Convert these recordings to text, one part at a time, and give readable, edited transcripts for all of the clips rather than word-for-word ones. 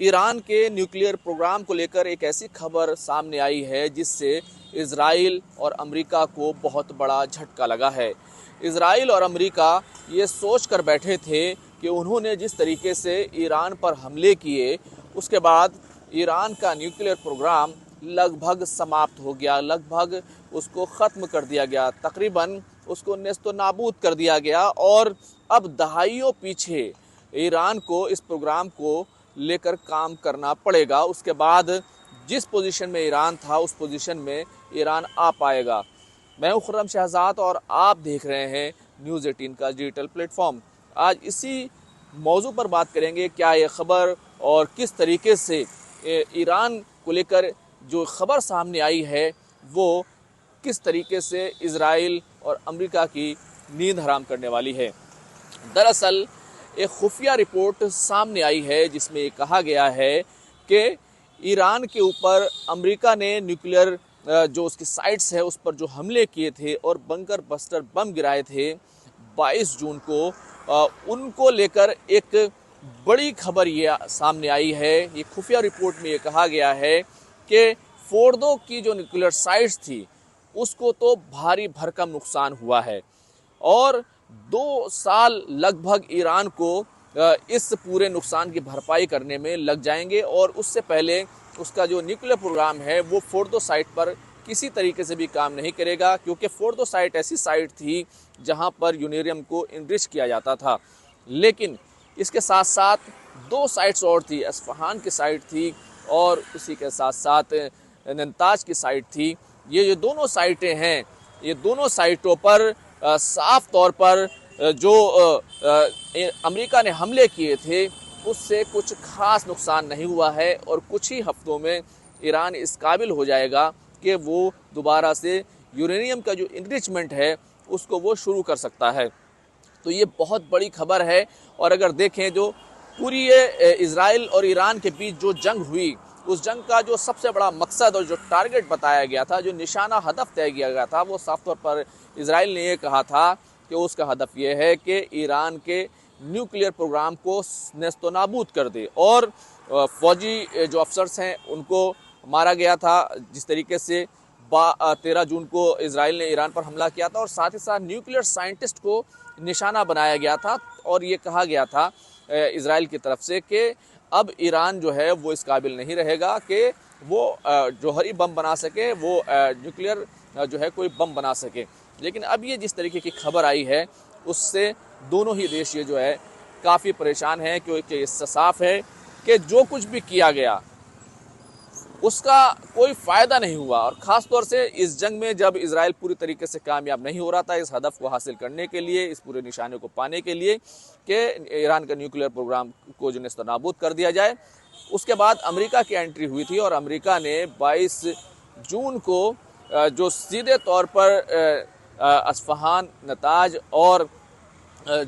Iran के nuclear programme को लेकर एक ऐसी खबर सामने आई है जिससे इजराइल और अमेरिका को बहुत बड़ा झटका लगा है। इजराइल और अमेरिका ये सोच कर बैठे थे कि उन्होंने जिस तरीके से ईरान पर हमले किए उसके बाद ईरान का न्यूक्लियर प्रोग्राम लगभग समाप्त हो गया, लगभग उसको ख़त्म कर दिया गया, तकरीबन उसको नेस्तो नाबूद कर दिया गया। और अब दहाइयों पीछे ईरान को इस प्रोग्राम को लेकर काम करना पड़ेगा। उसके बाद जिस पोजीशन में ईरान था उस पोजीशन में ईरान आ पाएगा। मैं हूं खुर्रम शहजाद और आप देख रहे हैं न्यूज़ 18 का डिजिटल प्लेटफॉर्म। आज इसी मौजू पर बात करेंगे, क्या ये खबर और किस तरीके से ईरान को लेकर जो खबर सामने आई है वो किस तरीके से इजराइल और अमेरिका की नींद हराम करने वाली है। दरअसल एक खुफिया रिपोर्ट सामने आई है जिसमें कहा गया है कि ईरान के ऊपर अमेरिका ने न्यूक्लियर जो उसकी साइट्स है उस पर जो हमले किए थे और बंकर बस्टर बम गिराए थे 22 जून को, उनको लेकर एक बड़ी खबर ये सामने आई है। ये खुफिया रिपोर्ट में ये कहा गया है कि फोर्दो की जो न्यूक्लियर साइट्स थी उसको तो भारी भरकम नुकसान हुआ है और 2 साल लगभग ईरान को इस पूरे नुकसान की भरपाई करने में लग जाएंगे और उससे पहले उसका जो न्यूक्लियर प्रोग्राम है वो फोर्दो साइट पर किसी तरीके से भी काम नहीं करेगा, क्योंकि फोर्दो साइट ऐसी साइट थी जहां पर यूरेनियम को इनरिच किया जाता था। लेकिन इसके साथ साथ 2 साइट्स और थी, अस्फहान की साइट थी और उसी के साथ साथ नंताज की साइट थी। ये जो दोनों साइटें हैं, ये दोनों साइटों पर साफ तौर पर जो अमेरिका ने हमले किए थे उससे कुछ खास नुकसान नहीं हुआ है और कुछ ही हफ्तों में ईरान इस काबिल हो जाएगा कि वो दोबारा से यूरेनियम का जो इनरिचमेंट है उसको वो शुरू कर सकता है। तो ये बहुत बड़ी खबर है। और अगर देखें जो पूरी ये इजराइल और ईरान के बीच जो जंग हुई, उस जंग का जो सबसे बड़ा मकसद और जो टारगेट बताया गया था, जो निशाना हदफ तय किया गया था, वो साफ तौर पर इजराइल ने ये कहा था कि उसका हदफ ये है कि ईरान के न्यूक्लियर प्रोग्राम को नेस्तो नाबूद कर दे। और फौजी जो अफसर्स हैं उनको मारा गया था जिस तरीके से 13 जून को इजराइल ने ईरान पर हमला किया था, और साथ ही साथ न्यूक्लियर साइंटिस्ट को निशाना बनाया गया था और ये कहा गया था इजराइल की तरफ से कि अब ईरान जो है वो इस काबिल नहीं रहेगा कि वो जौहरी बम बना सके, वो न्यूक्लियर जो है कोई बम बना सके। लेकिन अब ये जिस तरीके की खबर आई है उससे दोनों ही देश ये जो है काफ़ी परेशान हैं, क्योंकि इससे साफ है कि जो कुछ भी किया गया उसका कोई फ़ायदा नहीं हुआ। और ख़ास तौर से इस जंग में जब इजराइल पूरी तरीके से कामयाब नहीं हो रहा था इस हदफ को हासिल करने के लिए, इस पूरे निशाने को पाने के लिए कि ईरान का न्यूक्लियर प्रोग्राम को जो नेस्तो नाबूद कर दिया जाए, उसके बाद अमेरिका की एंट्री हुई थी और अमेरिका ने 22 जून को जो सीधे तौर पर अस्फहान, नताज और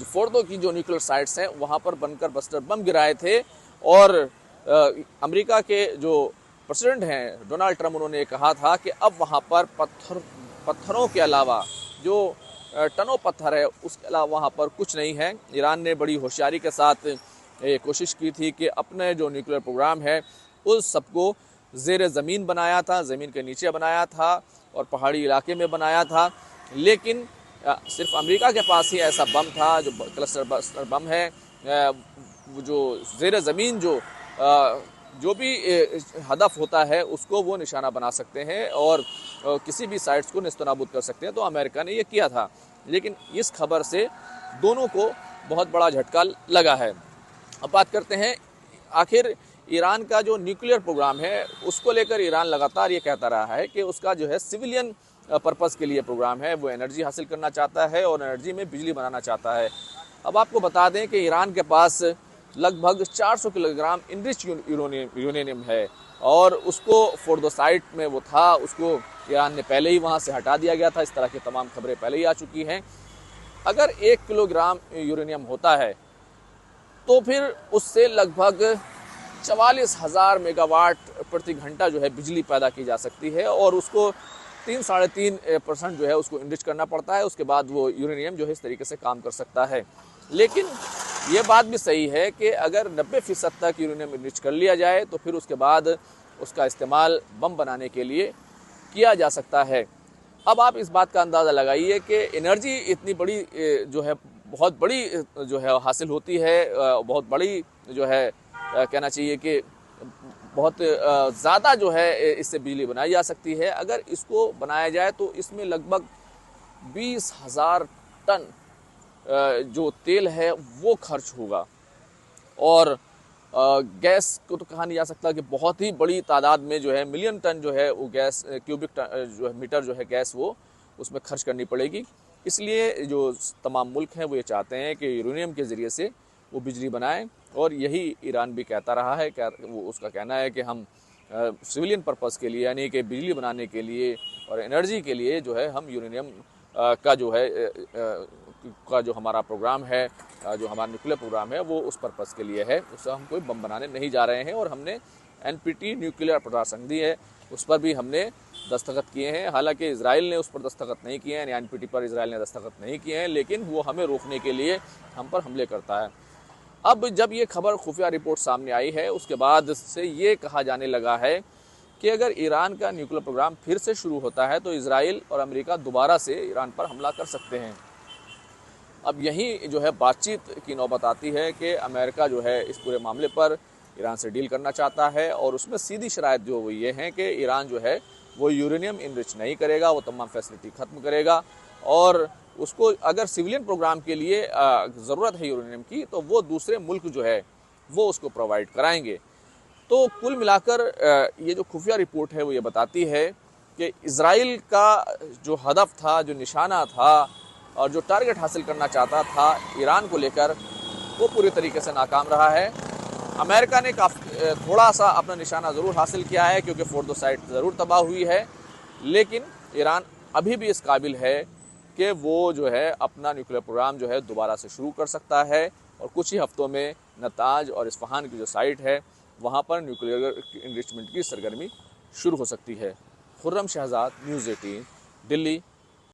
फोर्दो की जो न्यूक्लियर साइट्स हैं वहाँ पर बंकर बस्टर बम गिराए थे। और अमेरिका के जो प्रेसिडेंट हैं डोनाल्ड ट्रंप, उन्होंने कहा था कि अब वहाँ पर पत्थरों के अलावा जो टनों पत्थर है उसके अलावा वहाँ पर कुछ नहीं है। ईरान ने बड़ी होशियारी के साथ ये कोशिश की थी कि अपने जो न्यूक्लियर प्रोग्राम है उस सबको ज़ेर ज़मीन बनाया था, ज़मीन के नीचे बनाया था और पहाड़ी इलाके में बनाया था। लेकिन सिर्फ अमेरिका के पास ही ऐसा बम था जो क्लस्टर बस्टर बम है, जो ज़ेर ज़मीन जो भी हदफ होता है उसको वो निशाना बना सकते हैं और किसी भी साइट्स को नेस्तनाबूद कर सकते हैं। तो अमेरिका ने ये किया था। लेकिन इस खबर से दोनों को बहुत बड़ा झटका लगा है। अब बात करते हैं आखिर ईरान का जो न्यूक्लियर प्रोग्राम है उसको लेकर ईरान लगातार ये कहता रहा है कि उसका जो है सिविलियन पर्पज़ के लिए प्रोग्राम है, वो एनर्जी हासिल करना चाहता है और एनर्जी में बिजली बनाना चाहता है। अब आपको बता दें कि ईरान के पास लगभग 400 किलोग्राम इनरिच यूरेनियम है और उसको फोर्दो साइट में वो था, उसको ईरान ने पहले ही वहाँ से हटा दिया गया था। इस तरह की तमाम खबरें पहले ही आ चुकी हैं। अगर 1 किलोग्राम यूरेनियम होता है तो फिर उससे लगभग 44,000 मेगावाट प्रति घंटा जो है बिजली पैदा की जा सकती है और उसको 3-3.5% जो है उसको इनरिच करना पड़ता है। उसके बाद वो यूरेनियम जो है इस तरीके से काम कर सकता है। लेकिन ये बात भी सही है कि अगर 90% तक यूरेनियम इनरिच कर लिया जाए तो फिर उसके बाद उसका इस्तेमाल बम बनाने के लिए किया जा सकता है। अब आप इस बात का अंदाज़ा लगाइए कि एनर्जी इतनी बड़ी जो है बहुत बड़ी जो है हासिल होती है, बहुत बड़ी जो है कहना चाहिए कि बहुत ज़्यादा जो है इससे बिजली बनाई जा सकती है। अगर इसको बनाया जाए तो इसमें लगभग 20,000 टन जो तेल है वो खर्च होगा और गैस को तो कहा नहीं जा सकता कि बहुत ही बड़ी तादाद में जो है मिलियन टन जो है वो गैस क्यूबिक जो है मीटर जो है गैस वो उसमें खर्च करनी पड़ेगी। इसलिए जो तमाम मुल्क हैं वो ये चाहते हैं कि यूरेनियम के ज़रिए से वो बिजली बनाएं और यही ईरान भी कहता रहा है। वो उसका कहना है कि हम सिविलियन पर्पज़ के लिए यानी कि बिजली बनाने के लिए और एनर्जी के लिए जो है हम यूरेनियम का जो हमारा प्रोग्राम है, जो हमारा न्यूक्लियर प्रोग्राम है वो उस पर्पज़ के लिए है। उससे हम कोई बम बनाने नहीं जा रहे हैं और हमने NPT न्यूक्लियर पदार्थ संधि है उस पर भी हमने दस्तखत किए हैं। हालांकि इजराइल ने उस पर दस्तखत नहीं किए हैं, यानी NPT पर इजराइल ने दस्तखत नहीं किए हैं, लेकिन वो हमें रोकने के लिए हम पर हमले करता है। अब जब ये खबर खुफिया रिपोर्ट सामने आई है उसके बाद से ये कहा जाने लगा है कि अगर ईरान का न्यूक्लियर प्रोग्राम फिर से शुरू होता है तो इजराइल और अमेरिका दोबारा से ईरान पर हमला कर सकते हैं। अब यही जो है बातचीत की नौबत आती है कि अमेरिका जो है इस पूरे मामले पर ईरान से डील करना चाहता है और उसमें सीधी शराइत जो वो ये हैं कि ईरान जो है वो यूरेनियम इनरिच नहीं करेगा, वो तमाम फैसिलिटी ख़त्म करेगा और उसको अगर सिविलियन प्रोग्राम के लिए ज़रूरत है यूरेनियम की तो वो दूसरे मुल्क जो है वो उसको प्रोवाइड कराएंगे। तो कुल मिलाकर ये जो खुफिया रिपोर्ट है वो ये बताती है कि इजराइल का जो हदफ था, जो निशाना था और जो टारगेट हासिल करना चाहता था ईरान को लेकर वो पूरी तरीके से नाकाम रहा है। अमेरिका ने थोड़ा सा अपना निशाना ज़रूर हासिल किया है क्योंकि फोर्डो साइट ज़रूर तबाह हुई है, लेकिन ईरान अभी भी इस काबिल है कि वो जो है अपना न्यूक्लियर प्रोग्राम जो है दोबारा से शुरू कर सकता है और कुछ ही हफ्तों में नताज और इस्फहान की जो साइट है वहाँ पर न्यूक्लियर इनरिचमेंट की सरगर्मी शुरू हो सकती है। खुर्रम शहजाद, न्यूज़ 18, दिल्ली।